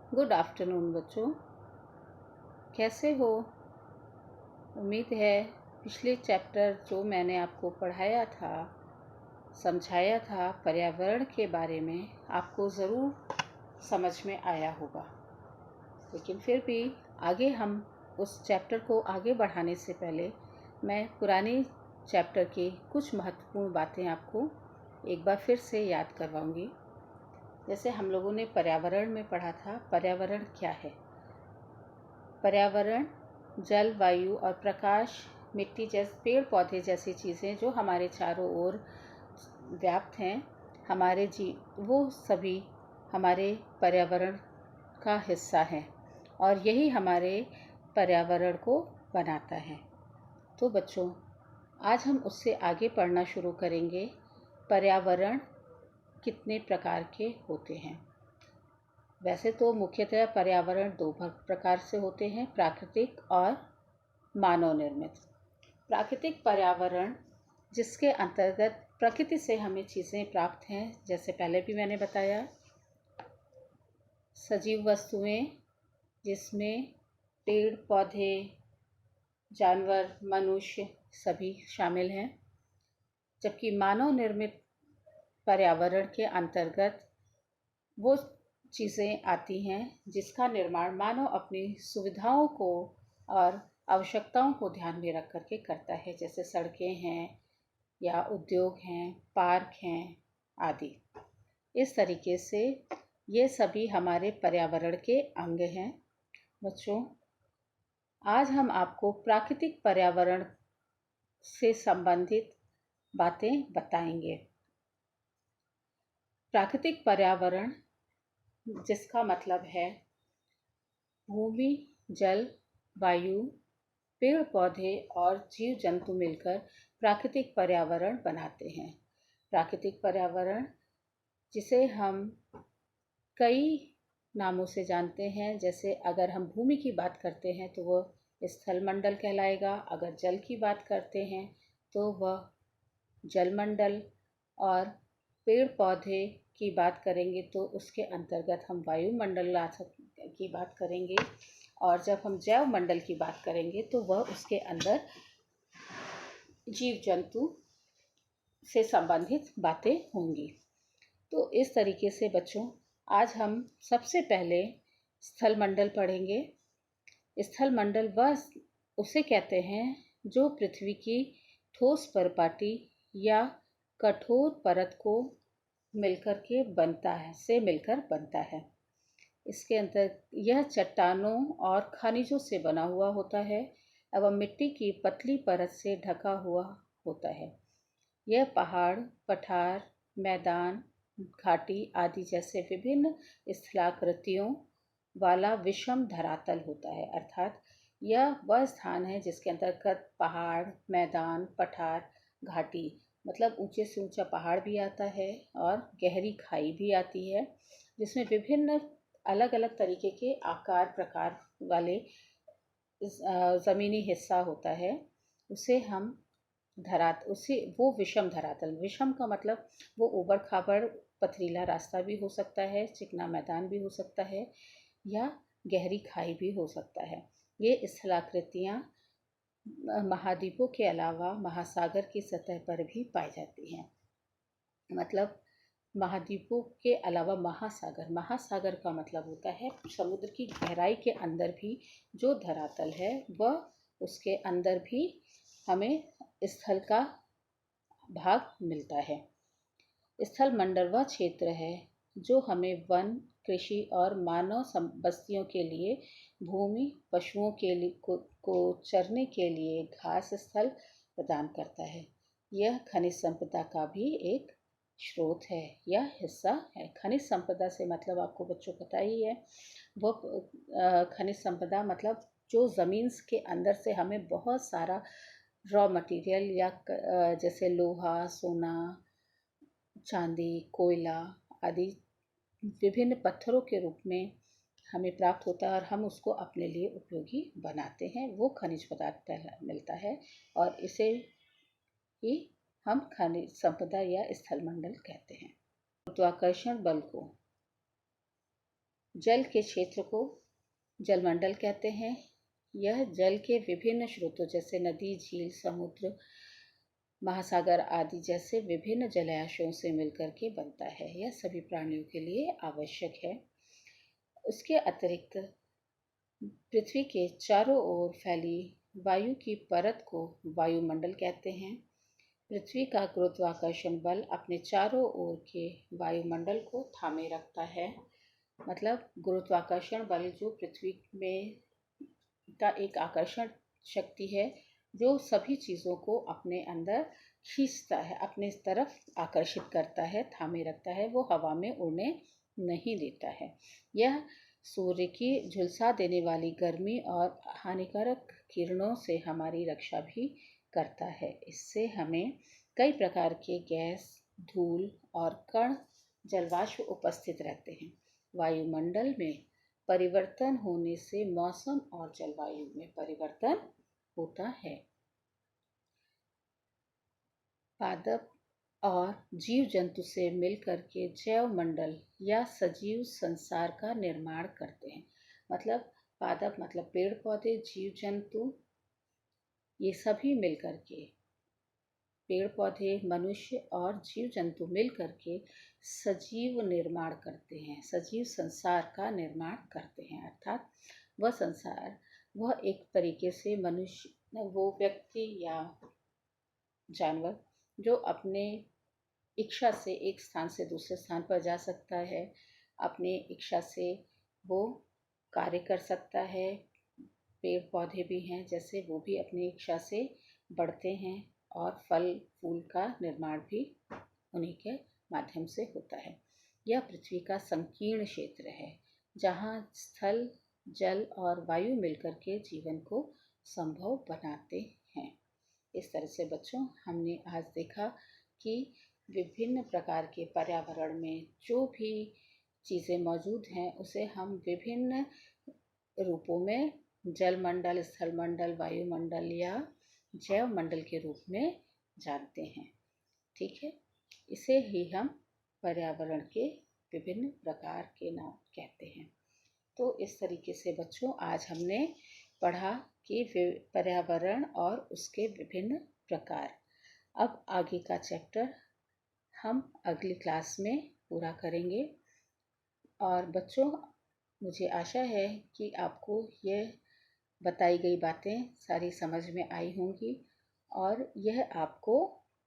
Good afternoon बच्चों, कैसे हो। उम्मीद है पिछले चैप्टर जो मैंने आपको पढ़ाया था, समझाया था पर्यावरण के बारे में, आपको ज़रूर समझ में आया होगा। लेकिन फिर भी आगे हम उस चैप्टर को आगे बढ़ाने से पहले मैं पुराने चैप्टर की कुछ महत्वपूर्ण बातें आपको एक बार फिर से याद करवाऊंगी। जैसे हम लोगों ने पर्यावरण में पढ़ा था, पर्यावरण क्या है। पर्यावरण जल, वायु और प्रकाश, मिट्टी जैसे पेड़ पौधे जैसी चीज़ें जो हमारे चारों ओर व्याप्त हैं, हमारे वो सभी हमारे पर्यावरण का हिस्सा हैं और यही हमारे पर्यावरण को बनाता है। तो बच्चों, आज हम उससे आगे पढ़ना शुरू करेंगे। पर्यावरण कितने प्रकार के होते हैं। वैसे तो मुख्यतः पर्यावरण दो प्रकार से होते हैं, प्राकृतिक और मानव निर्मित। प्राकृतिक पर्यावरण जिसके अंतर्गत प्रकृति से हमें चीज़ें प्राप्त हैं, जैसे पहले भी मैंने बताया, सजीव वस्तुएं जिसमें पेड़ पौधे, जानवर, मनुष्य सभी शामिल हैं। जबकि मानव निर्मित पर्यावरण के अंतर्गत वो चीज़ें आती हैं जिसका निर्माण मानव अपनी सुविधाओं को और आवश्यकताओं को ध्यान में रख करके करता है, जैसे सड़कें हैं या उद्योग हैं, पार्क हैं आदि। इस तरीके से ये सभी हमारे पर्यावरण के अंग हैं। बच्चों, आज हम आपको प्राकृतिक पर्यावरण से संबंधित बातें बताएंगे। प्राकृतिक पर्यावरण जिसका मतलब है भूमि, जल, वायु, पेड़ पौधे और जीव जंतु मिलकर प्राकृतिक पर्यावरण बनाते हैं। प्राकृतिक पर्यावरण जिसे हम कई नामों से जानते हैं। जैसे अगर हम भूमि की बात करते हैं तो वह स्थलमंडल कहलाएगा, अगर जल की बात करते हैं तो वह जलमंडल, और पेड़ पौधे की बात करेंगे तो उसके अंतर्गत हम वायुमंडल की बात करेंगे, और जब हम जैव मंडल की बात करेंगे तो वह उसके अंदर जीव जंतु से संबंधित बातें होंगी। तो इस तरीके से बच्चों, आज हम सबसे पहले स्थलमंडल पढ़ेंगे। स्थलमंडल वह उसे कहते हैं जो पृथ्वी की ठोस परपाटी या कठोर परत को मिलकर बनता है। इसके अंदर यह चट्टानों और खनिजों से बना हुआ होता है एवं मिट्टी की पतली परत से ढका हुआ होता है। यह पहाड़, पठार, मैदान, घाटी आदि जैसे विभिन्न स्थलाकृतियों वाला विषम धरातल होता है। अर्थात यह वह स्थान है जिसके अंतर्गत पहाड़, मैदान, पठार, घाटी मतलब ऊंचे से ऊंचा पहाड़ भी आता है और गहरी खाई भी आती है, जिसमें विभिन्न अलग अलग तरीके के आकार प्रकार वाले ज़मीनी हिस्सा होता है। उसे हम उसे वो विषम धरातल, विषम का मतलब वो ऊबड़ खाबड़ पथरीला रास्ता भी हो सकता है, चिकना मैदान भी हो सकता है या गहरी खाई भी हो सकता है। ये स्थलाकृतियाँ महाद्वीपों के अलावा महासागर की सतह पर भी पाई जाती हैं। मतलब महाद्वीपों के अलावा महासागर का मतलब होता है समुद्र की गहराई के अंदर भी जो धरातल है, वह उसके अंदर भी हमें स्थल का भाग मिलता है। स्थल मंडल वह क्षेत्र है जो हमें वन, कृषि और मानव बस्तियों के लिए भूमि, पशुओं के लिए को चरने के लिए घास स्थल प्रदान करता है। यह खनिज संपदा का भी एक स्रोत है या हिस्सा है। खनिज संपदा से मतलब आपको बच्चों पता ही है, वो खनिज संपदा मतलब जो ज़मीन के अंदर से हमें बहुत सारा रॉ मटेरियल या जैसे लोहा, सोना, चांदी, कोयला आदि विभिन्न पत्थरों के रूप में हमें प्राप्त होता है और हम उसको अपने लिए उपयोगी बनाते हैं, वो खनिज पदार्थ मिलता है और इसे ही हम खनिज संपदा या स्थलमंडल कहते हैं। गुरुत्वाकर्षण बल को जल के क्षेत्र को जलमंडल कहते हैं। यह जल के विभिन्न स्रोतों जैसे नदी, झील, समुद्र, महासागर आदि जैसे विभिन्न जलाशयों से मिलकर के बनता है। यह सभी प्राणियों के लिए आवश्यक है। उसके अतिरिक्त पृथ्वी के चारों ओर फैली वायु की परत को वायुमंडल कहते हैं। पृथ्वी का गुरुत्वाकर्षण बल अपने चारों ओर के वायुमंडल को थामे रखता है। मतलब गुरुत्वाकर्षण बल जो पृथ्वी में का एक आकर्षण शक्ति है जो सभी चीज़ों को अपने अंदर खींचता है, अपने तरफ आकर्षित करता है, थामे रखता है, वो हवा में उड़ने नहीं देता है। यह सूर्य की झुलसा देने वाली गर्मी और हानिकारक किरणों से हमारी रक्षा भी करता है। इससे हमें कई प्रकार के गैस, धूल और कण जलवाष्प उपस्थित रहते हैं। वायुमंडल में परिवर्तन होने से मौसम और जलवायु में परिवर्तन होता है। पादप और जीव जंतु से मिलकर के जैव मंडल या सजीव संसार का निर्माण करते हैं। मतलब पादप मतलब पेड़ पौधे, जीव जंतु, ये सभी मिलकर के, पेड़ पौधे, मनुष्य और जीव जंतु मिलकर के सजीव निर्माण करते हैं, सजीव संसार का निर्माण करते हैं। अर्थात वह संसार, वह एक तरीके से मनुष्य, वो व्यक्ति या जानवर जो अपने इच्छा से एक स्थान से दूसरे स्थान पर जा सकता है, अपनी इच्छा से वो कार्य कर सकता है। पेड़ पौधे भी हैं जैसे, वो भी अपनी इच्छा से बढ़ते हैं और फल फूल का निर्माण भी उन्हीं के माध्यम से होता है। यह पृथ्वी का संकीर्ण क्षेत्र है जहाँ स्थल, जल और वायु मिलकर के जीवन को संभव बनाते हैं। इस तरह से बच्चों, हमने आज देखा कि विभिन्न प्रकार के पर्यावरण में जो भी चीज़ें मौजूद हैं उसे हम विभिन्न रूपों में जलमंडल, स्थलमंडल, वायुमंडल या जैव मंडल के रूप में जानते हैं। ठीक है, इसे ही हम पर्यावरण के विभिन्न प्रकार के नाम कहते हैं। तो इस तरीके से बच्चों, आज हमने पढ़ा कि पर्यावरण और उसके विभिन्न प्रकार। अब आगे का चैप्टर हम अगली क्लास में पूरा करेंगे। और बच्चों, मुझे आशा है कि आपको ये बताई गई बातें सारी समझ में आई होंगी और यह आपको